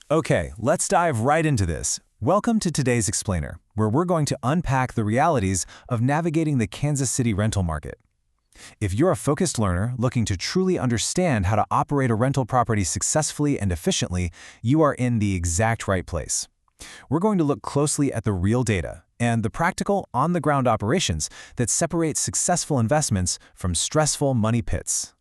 Okay, let's dive right into this. Welcome to today's Explainer, where we're going to unpack the realities of navigating the Kansas City rental market. If you're a focused learner looking to truly understand how to operate a rental property successfully and efficiently, you are in the exact right place. We're going to look closely at the real data and the practical, on-the-ground operations that separate successful investments from stressful money pits.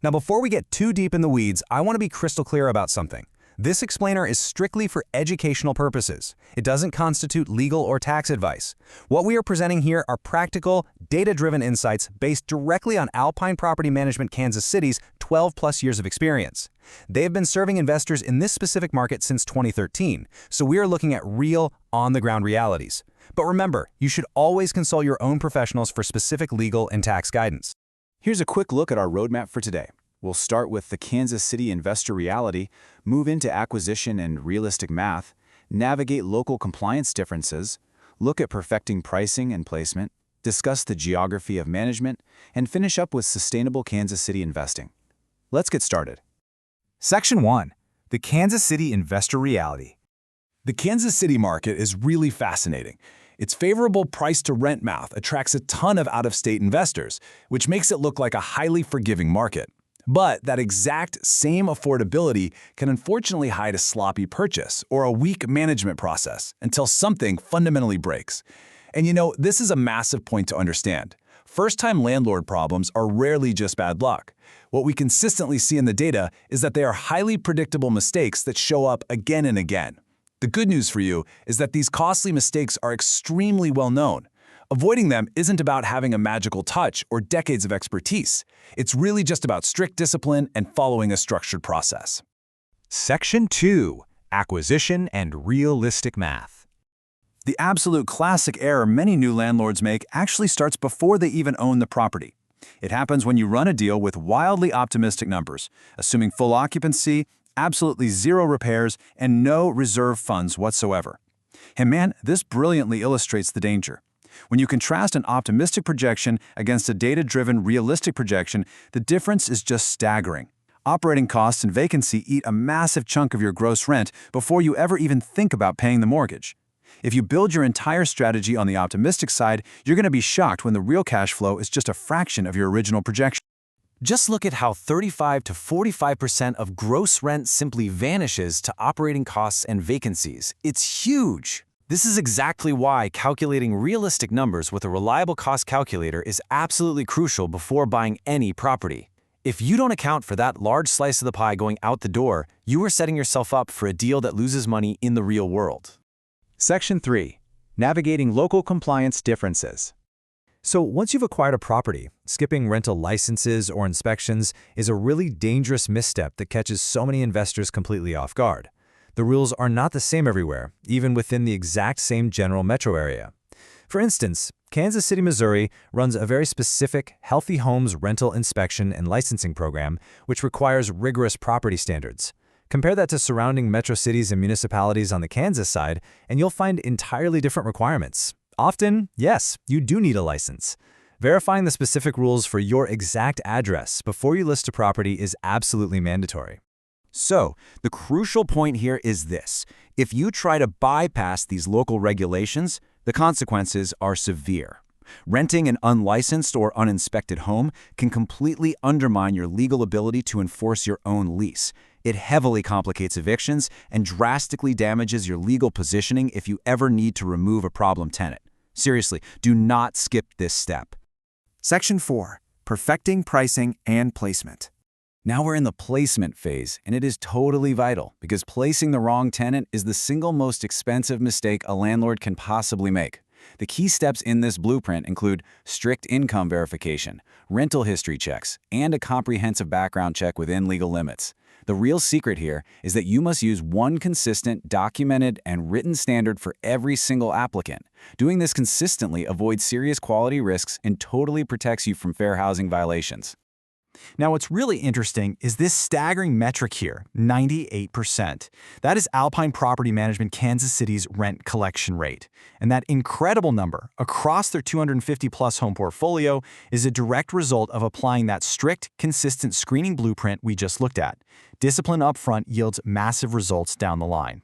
Now, before we get too deep in the weeds, I want to be crystal clear about something. This explainer is strictly for educational purposes. It doesn't constitute legal or tax advice. What we are presenting here are practical, data-driven insights based directly on Alpine Property Management Kansas City's 12-plus years of experience. They have been serving investors in this specific market since 2013, so we are looking at real, on-the-ground realities. But remember, you should always consult your own professionals for specific legal and tax guidance. Here's a quick look at our roadmap for today. We'll start with the Kansas City investor reality, move into acquisition and realistic math, navigate local compliance differences, look at perfecting pricing and placement, discuss the geography of management, and finish up with sustainable Kansas City investing. Let's get started. Section 1. The Kansas City investor reality. The Kansas City market is really fascinating. Its favorable price-to-rent math attracts a ton of out-of-state investors, which makes it look like a highly forgiving market. But that exact same affordability can unfortunately hide a sloppy purchase or a weak management process until something fundamentally breaks. And this is a massive point to understand. First-time landlord problems are rarely just bad luck. What we consistently see in the data is that they are highly predictable mistakes that show up again and again. The good news for you is that these costly mistakes are extremely well known. Avoiding them isn't about having a magical touch or decades of expertise. It's really just about strict discipline and following a structured process. Section 2. Acquisition and realistic math. The absolute classic error many new landlords make actually starts before they even own the property. It happens when you run a deal with wildly optimistic numbers, assuming full occupancy, absolutely zero repairs, and no reserve funds whatsoever. And man, this brilliantly illustrates the danger. When you contrast an optimistic projection against a data-driven, realistic projection, the difference is just staggering. Operating costs and vacancy eat a massive chunk of your gross rent before you ever even think about paying the mortgage. If you build your entire strategy on the optimistic side, you're going to be shocked when the real cash flow is just a fraction of your original projection. Just look at how 35 to 45% of gross rent simply vanishes to operating costs and vacancies. It's huge. This is exactly why calculating realistic numbers with a reliable cost calculator is absolutely crucial before buying any property. If you don't account for that large slice of the pie going out the door, you are setting yourself up for a deal that loses money in the real world. Section 3. Navigating local compliance differences. So once you've acquired a property, skipping rental licenses or inspections is a really dangerous misstep that catches so many investors completely off guard. The rules are not the same everywhere, even within the exact same general metro area. For instance, Kansas City, Missouri runs a very specific Healthy Homes rental inspection and licensing program, which requires rigorous property standards. Compare that to surrounding metro cities and municipalities on the Kansas side, and you'll find entirely different requirements. Often, yes, you do need a license. Verifying the specific rules for your exact address before you list a property is absolutely mandatory. So, the crucial point here is this. If you try to bypass these local regulations, the consequences are severe. Renting an unlicensed or uninspected home can completely undermine your legal ability to enforce your own lease. It heavily complicates evictions and drastically damages your legal positioning if you ever need to remove a problem tenant. Seriously, do not skip this step. Section 4. Perfecting pricing and placement. Now we're in the placement phase, and it is totally vital because placing the wrong tenant is the single most expensive mistake a landlord can possibly make. The key steps in this blueprint include strict income verification, rental history checks, and a comprehensive background check within legal limits. The real secret here is that you must use one consistent, documented, and written standard for every single applicant. Doing this consistently avoids serious quality risks and totally protects you from fair housing violations. Now, what's really interesting is this staggering metric here, 98%. That is Alpine Property Management Kansas City's rent collection rate. And that incredible number across their 250-plus home portfolio is a direct result of applying that strict, consistent screening blueprint we just looked at. Discipline upfront yields massive results down the line.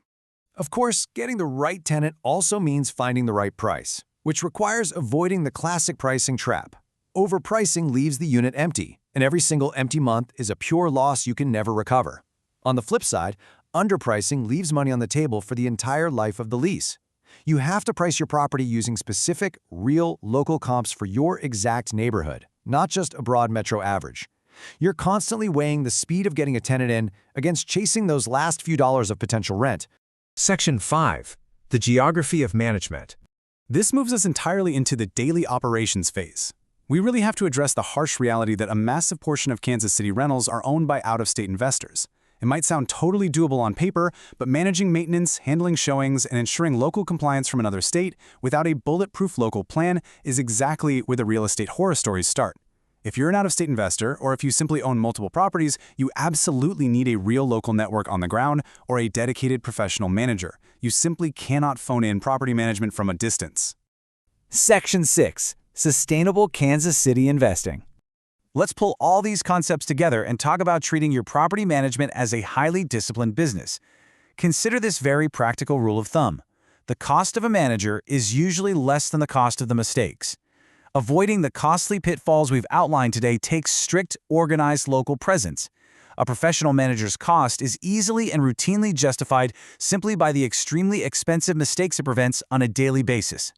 Of course, getting the right tenant also means finding the right price, which requires avoiding the classic pricing trap. Overpricing leaves the unit empty, and every single empty month is a pure loss you can never recover. On the flip side, underpricing leaves money on the table for the entire life of the lease. You have to price your property using specific, real, local comps for your exact neighborhood, not just a broad metro average. You're constantly weighing the speed of getting a tenant in against chasing those last few dollars of potential rent. Section 5. The geography of management. This moves us entirely into the daily operations phase. We really have to address the harsh reality that a massive portion of Kansas City rentals are owned by out-of-state investors. It might sound totally doable on paper, but managing maintenance, handling showings, and ensuring local compliance from another state without a bulletproof local plan is exactly where the real estate horror stories start. If you're an out-of-state investor, or if you simply own multiple properties, you absolutely need a real local network on the ground or a dedicated professional manager. You simply cannot phone in property management from a distance. Section 6. Sustainable Kansas City investing. Let's pull all these concepts together and talk about treating your property management as a highly disciplined business. Consider this very practical rule of thumb. The cost of a manager is usually less than the cost of the mistakes. Avoiding the costly pitfalls we've outlined today takes strict, organized local presence. A professional manager's cost is easily and routinely justified simply by the extremely expensive mistakes it prevents on a daily basis.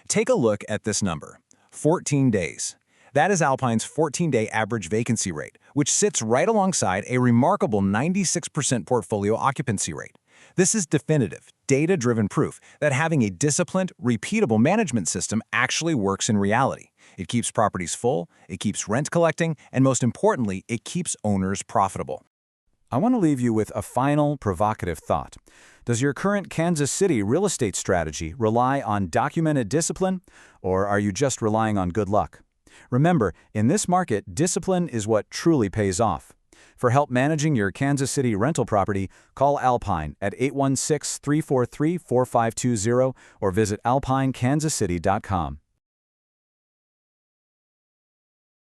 Take a look at this number, 14 days. That is Alpine's 14-day average vacancy rate, which sits right alongside a remarkable 96% portfolio occupancy rate. This is definitive, data-driven proof that having a disciplined, repeatable management system actually works in reality. It keeps properties full, it keeps rent collecting, and most importantly, it keeps owners profitable. I want to leave you with a final, provocative thought. Does your current Kansas City real estate strategy rely on documented discipline, or are you just relying on good luck? Remember, in this market, discipline is what truly pays off. For help managing your Kansas City rental property, call Alpine at 816-343-4520 or visit alpinekansascity.com.